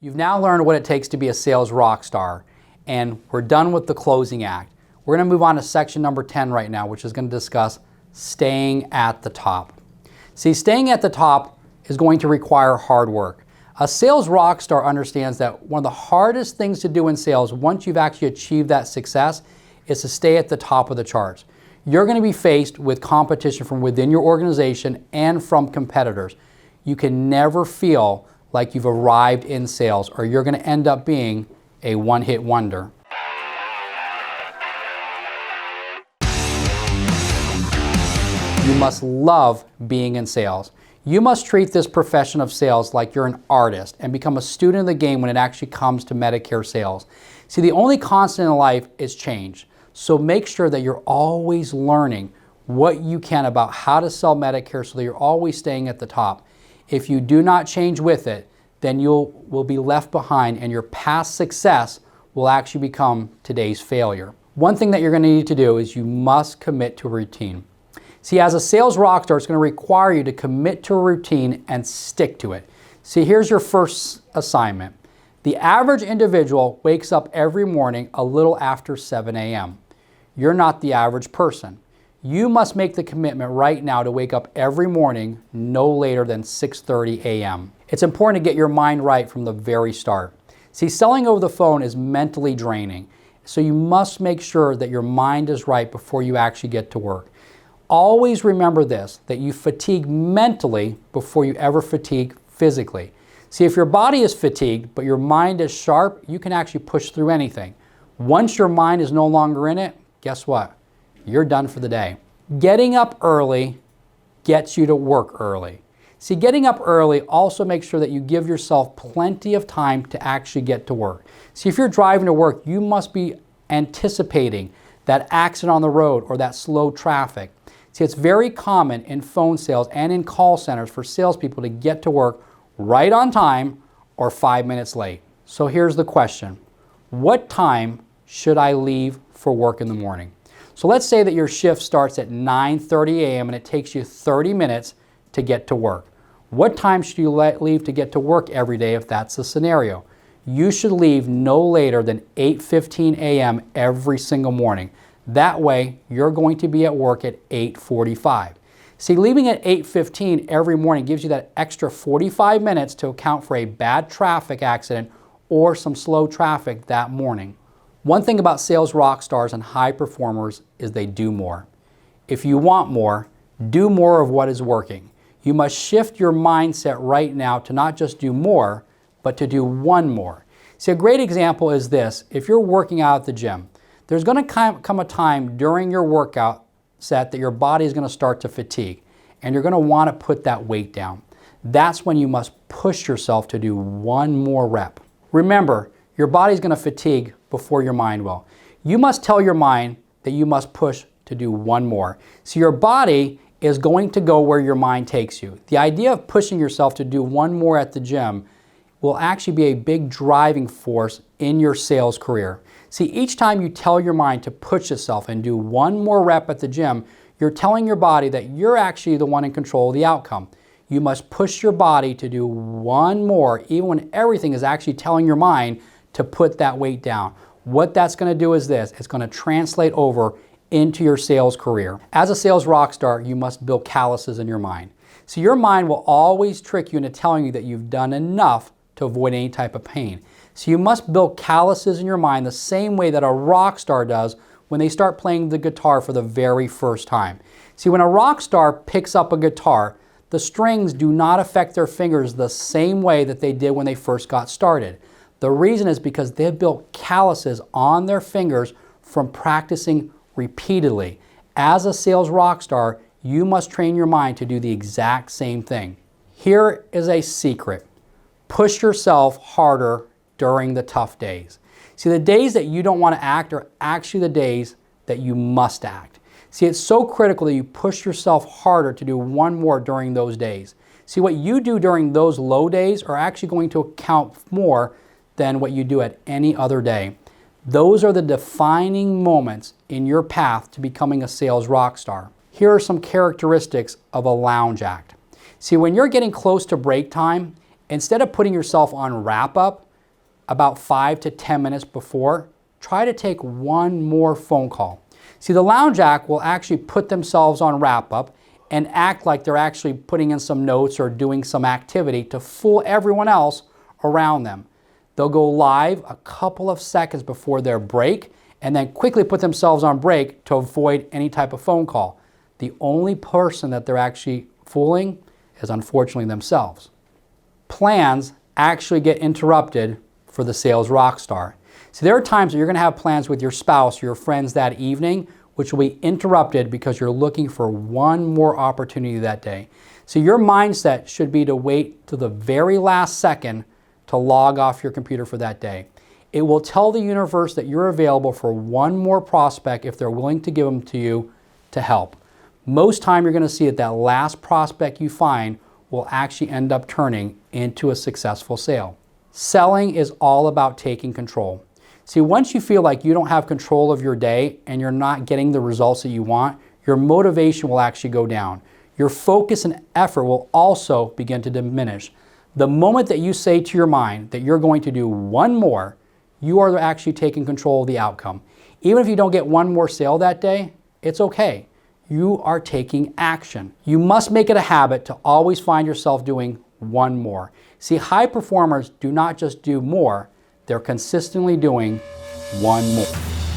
You've now learned what it takes to be a sales rock star, and we're done with the closing act. We're going to move on to section number 10 right now, which is going to discuss staying at the top. See, staying at the top is going to require hard work. A sales rock star understands that one of the hardest things to do in sales, once you've actually achieved that success, is to stay at the top of the charts. You're going to be faced with competition from within your organization and from competitors. You can never feel like you've arrived in sales, or you're going to end up being a one-hit wonder. You must love being in sales. You must treat this profession of sales like you're an artist and become a student of the game when it actually comes to Medicare sales. See, the only constant in life is change. So make sure that you're always learning what you can about how to sell Medicare so that you're always staying at the top. If you do not change with it, then you will be left behind and your past success will actually become today's failure. One thing that you're going to need to do is you must commit to a routine. See, as a sales rock star, it's going to require you to commit to a routine and stick to it. See, here's your first assignment. The average individual wakes up every morning a little after 7 a.m. You're not the average person. You must make the commitment right now to wake up every morning no later than 6:30 a.m. It's important to get your mind right from the very start. See, selling over the phone is mentally draining, so you must make sure that your mind is right before you actually get to work. Always remember this, that you fatigue mentally before you ever fatigue physically. See, if your body is fatigued but your mind is sharp, you can actually push through anything. Once your mind is no longer in it, guess what? You're done for the day. Getting up early gets you to work early. See, getting up early also makes sure that you give yourself plenty of time to actually get to work. See, if you're driving to work, you must be anticipating that accident on the road or that slow traffic. See, it's very common in phone sales and in call centers for salespeople to get to work right on time or 5 minutes late. So here's the question. What time should I leave for work in the morning? So let's say that your shift starts at 9:30 a.m. and it takes you 30 minutes to get to work. What time should you leave to get to work every day if that's the scenario? You should leave no later than 8:15 a.m. every single morning. That way, you're going to be at work at 8:45. See, leaving at 8:15 every morning gives you that extra 45 minutes to account for a bad traffic accident or some slow traffic that morning. One thing about sales rock stars and high performers is they do more. If you want more, do more of what is working. You must shift your mindset right now to not just do more, but to do one more. See, a great example is this. If you're working out at the gym, there's going to come a time during your workout set that your body is going to start to fatigue, and you're going to want to put that weight down. That's when you must push yourself to do one more rep. Remember, your body's going to fatigue before your mind will. You must tell your mind that you must push to do one more. So your body is going to go where your mind takes you. The idea of pushing yourself to do one more at the gym will actually be a big driving force in your sales career. See, each time you tell your mind to push itself and do one more rep at the gym, you're telling your body that you're actually the one in control of the outcome. You must push your body to do one more, even when everything is actually telling your mind to put that weight down. What that's going to do is this. It's going to translate over into your sales career. As a sales rock star, you must build calluses in your mind. So your mind will always trick you into telling you that you've done enough to avoid any type of pain. So you must build calluses in your mind the same way that a rock star does when they start playing the guitar for the very first time. See, when a rock star picks up a guitar, the strings do not affect their fingers the same way that they did when they first got started. The reason is because they've built calluses on their fingers from practicing repeatedly. As a sales rock star, you must train your mind to do the exact same thing. Here is a secret. Push yourself harder during the tough days. See, the days that you don't want to act are actually the days that you must act. See, it's so critical that you push yourself harder to do one more during those days. See, what you do during those low days are actually going to account more than what you do at any other day. Those are the defining moments in your path to becoming a sales rock star. Here are some characteristics of a lounge act. See, when you're getting close to break time, instead of putting yourself on wrap up, about 5 to 10 minutes before, try to take one more phone call. See, the lounge act will actually put themselves on wrap up and act like they're actually putting in some notes or doing some activity to fool everyone else around them. They'll go live a couple of seconds before their break and then quickly put themselves on break to avoid any type of phone call. The only person that they're actually fooling is unfortunately themselves. Plans actually get interrupted for the Sales Rockstar. See, there are times that you're going to have plans with your spouse or your friends that evening, which will be interrupted because you're looking for one more opportunity that day. So your mindset should be to wait to the very last second to log off your computer for that day. It will tell the universe that you're available for one more prospect if they're willing to give them to you to help. Most time you're going to see that that last prospect you find will actually end up turning into a successful sale. Selling is all about taking control. See, once you feel like you don't have control of your day and you're not getting the results that you want, your motivation will actually go down. Your focus and effort will also begin to diminish. The moment that you say to your mind that you're going to do one more, you are actually taking control of the outcome. Even if you don't get one more sale that day, it's okay. You are taking action. You must make it a habit to always find yourself doing one more. See, high performers do not just do more, they're consistently doing one more.